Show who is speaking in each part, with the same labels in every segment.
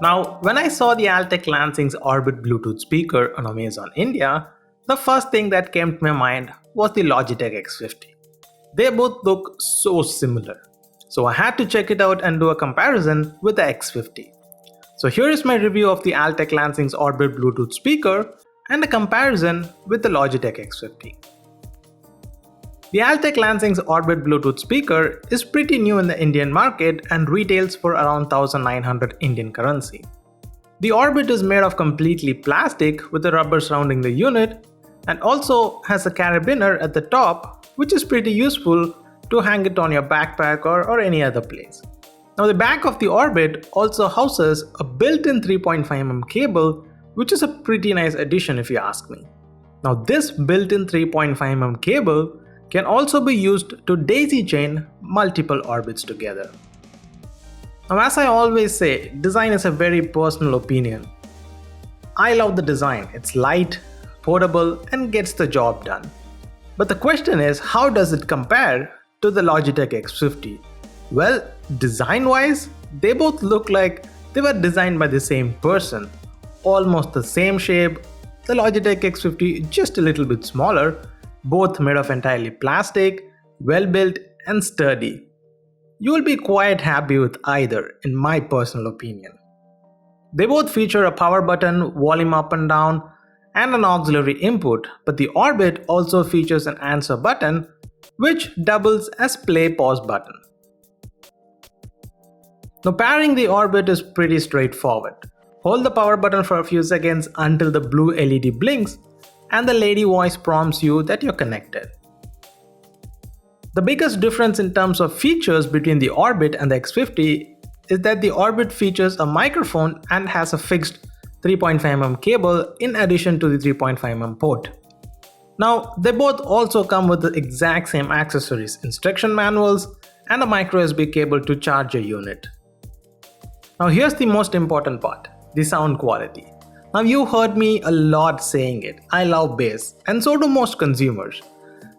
Speaker 1: Now, when I saw the Altec Lansing Orbit Bluetooth speaker on Amazon India, the first thing that came to my mind was the Logitech X50. They both look so similar. So I had to check it out and do a comparison with the X50. So here is my review of the Altec Lansing Orbit Bluetooth speaker and a comparison with the Logitech X50. The Altec Lansing Orbit Bluetooth speaker is pretty new in the Indian market and retails for around 1900 Indian currency. The Orbit is made of completely plastic with a rubber surrounding the unit and also has a carabiner at the top, which is pretty useful to hang it on your backpack or any other place. Now the back of the Orbit also houses a built-in 3.5mm cable, which is a pretty nice addition if you ask me. Now this built-in 3.5mm cable can also be used to daisy chain multiple orbits together. Now as I always say, design is a very personal opinion. I love the design, it's light, portable and gets the job done. But the question is, how does it compare to the Logitech X50? Well, design-wise, they both look like they were designed by the same person. Almost the same shape, the Logitech X50 just a little bit smaller, both made of entirely plastic, well-built and sturdy. You will be quite happy with either, in my personal opinion. They both feature a power button, volume up and down, and an auxiliary input, but the Orbit also features an answer button, which doubles as play-pause button. Now pairing the Orbit is pretty straightforward. Hold the power button for a few seconds until the blue LED blinks and the lady voice prompts you that you're connected. The biggest difference in terms of features between the Orbit and the X50 is that the Orbit features a microphone and has a fixed 3.5mm cable in addition to the 3.5mm port. Now, they both also come with the exact same accessories, instruction manuals, and a micro USB cable to charge your unit. Now here's the most important part, the sound quality. Now you heard me a lot saying it, I love bass, and so do most consumers.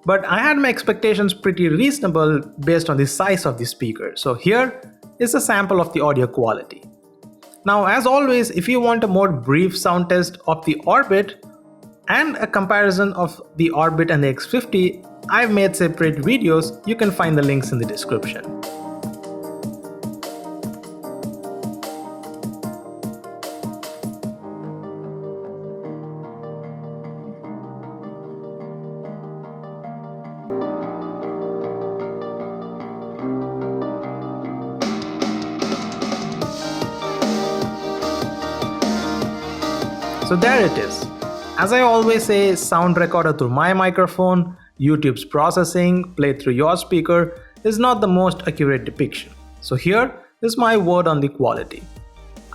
Speaker 1: But I had my expectations pretty reasonable based on the size of the speaker, so here is a sample of the audio quality. Now as always, if you want a more brief sound test of the Orbit and a comparison of the Orbit and the X50, I've made separate videos, you can find the links in the description. So there it is. As I always say, sound recorder through my microphone, YouTube's processing, played through your speaker is not the most accurate depiction. So here is my word on the quality.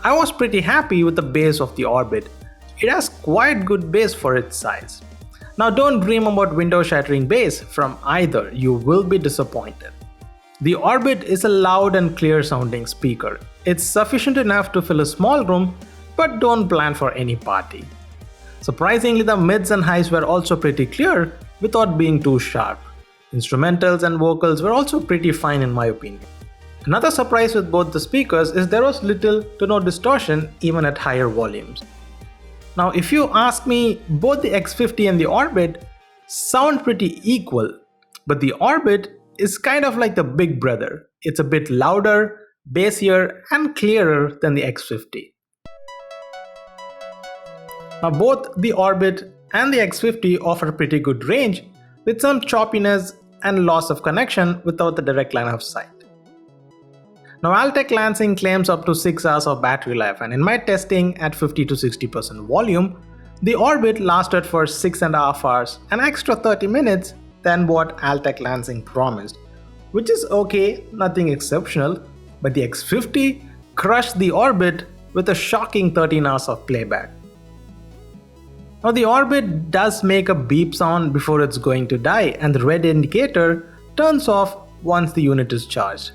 Speaker 1: I was pretty happy with the bass of the Orbit. It has quite good bass for its size. Now don't dream about window-shattering bass from either, you will be disappointed. The Orbit is a loud and clear sounding speaker. It's sufficient enough to fill a small room, but don't plan for any party. Surprisingly, the mids and highs were also pretty clear without being too sharp. Instrumentals and vocals were also pretty fine in my opinion. Another surprise with both the speakers is there was little to no distortion even at higher volumes. Now if you ask me, both the X50 and the Orbit sound pretty equal, but the Orbit is kind of like the big brother. It's a bit louder, bassier and clearer than the X50. Now both the Orbit and the X50 offer pretty good range with some choppiness and loss of connection without the direct line of sight. Now Altec Lansing claims up to 6 hours of battery life, and in my testing at 50 to 60% volume, the Orbit lasted for 6.5 hours, an extra 30 minutes than what Altec Lansing promised, which is okay, nothing exceptional, but the X50 crushed the Orbit with a shocking 13 hours of playback. Now the Orbit does make a beep sound before it's going to die, and the red indicator turns off once the unit is charged.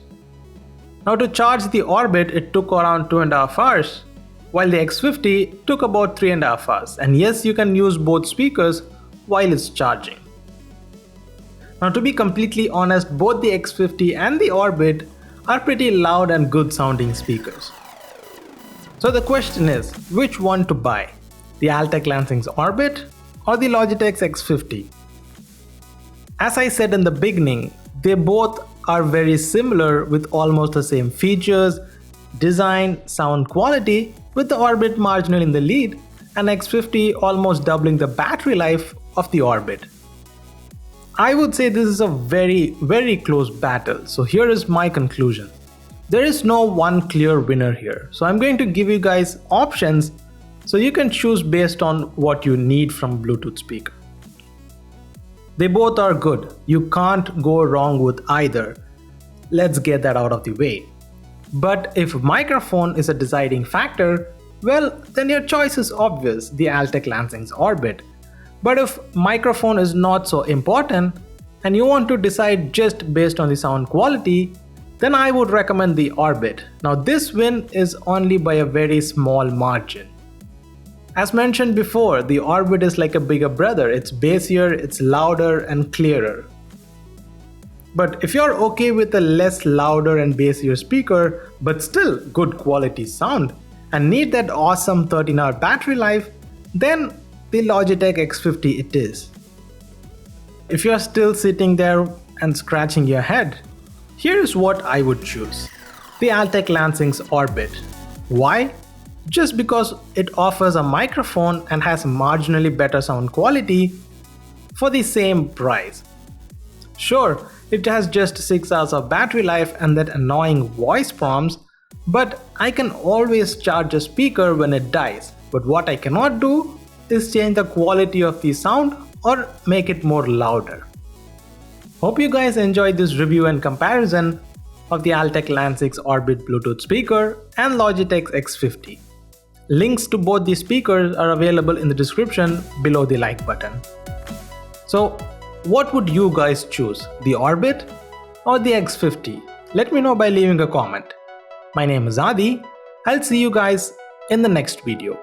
Speaker 1: Now to charge the Orbit it took around 2.5 hours, while the X50 took about 3.5 hours, and yes, you can use both speakers while it's charging. Now to be completely honest, both the X50 and the Orbit are pretty loud and good sounding speakers. So the question is, which one to buy? The Altec Lansing Orbit or the Logitech X50? As I said in the beginning, they both are very similar with almost the same features, design, sound quality, with the Orbit marginally in the lead and X50 almost doubling the battery life of the Orbit. I would say this is a very close battle, so here is my conclusion. There is no one clear winner here, so I'm going to give you guys options so you can choose based on what you need from Bluetooth speaker. They both are good, you can't go wrong with either. Let's get that out of the way. But if microphone is a deciding factor, well, then your choice is obvious, the Altec Lansing Orbit. But if microphone is not so important and you want to decide just based on the sound quality, then I would recommend the Orbit. Now this win is only by a very small margin. As mentioned before, the Orbit is like a bigger brother, it's bassier, it's louder and clearer. But if you're okay with a less louder and bassier speaker, but still good quality sound, and need that awesome 13-hour battery life, then the Logitech X50 it is. If you're still sitting there and scratching your head, here's what I would choose. The Altec Lansing Orbit. Why? Just because it offers a microphone and has marginally better sound quality for the same price. Sure, it has just 6 hours of battery life and that annoying voice prompts, but I can always charge a speaker when it dies. But what I cannot do is change the quality of the sound or make it more louder. Hope you guys enjoyed this review and comparison of the Altec Lansing Orbit Bluetooth speaker and Logitech X50. Links to both these speakers are available in the description below the like button. So what would you guys choose, the Orbit or the X50? Let me know by leaving a comment. My name is Adi. I'll see you guys in the next video.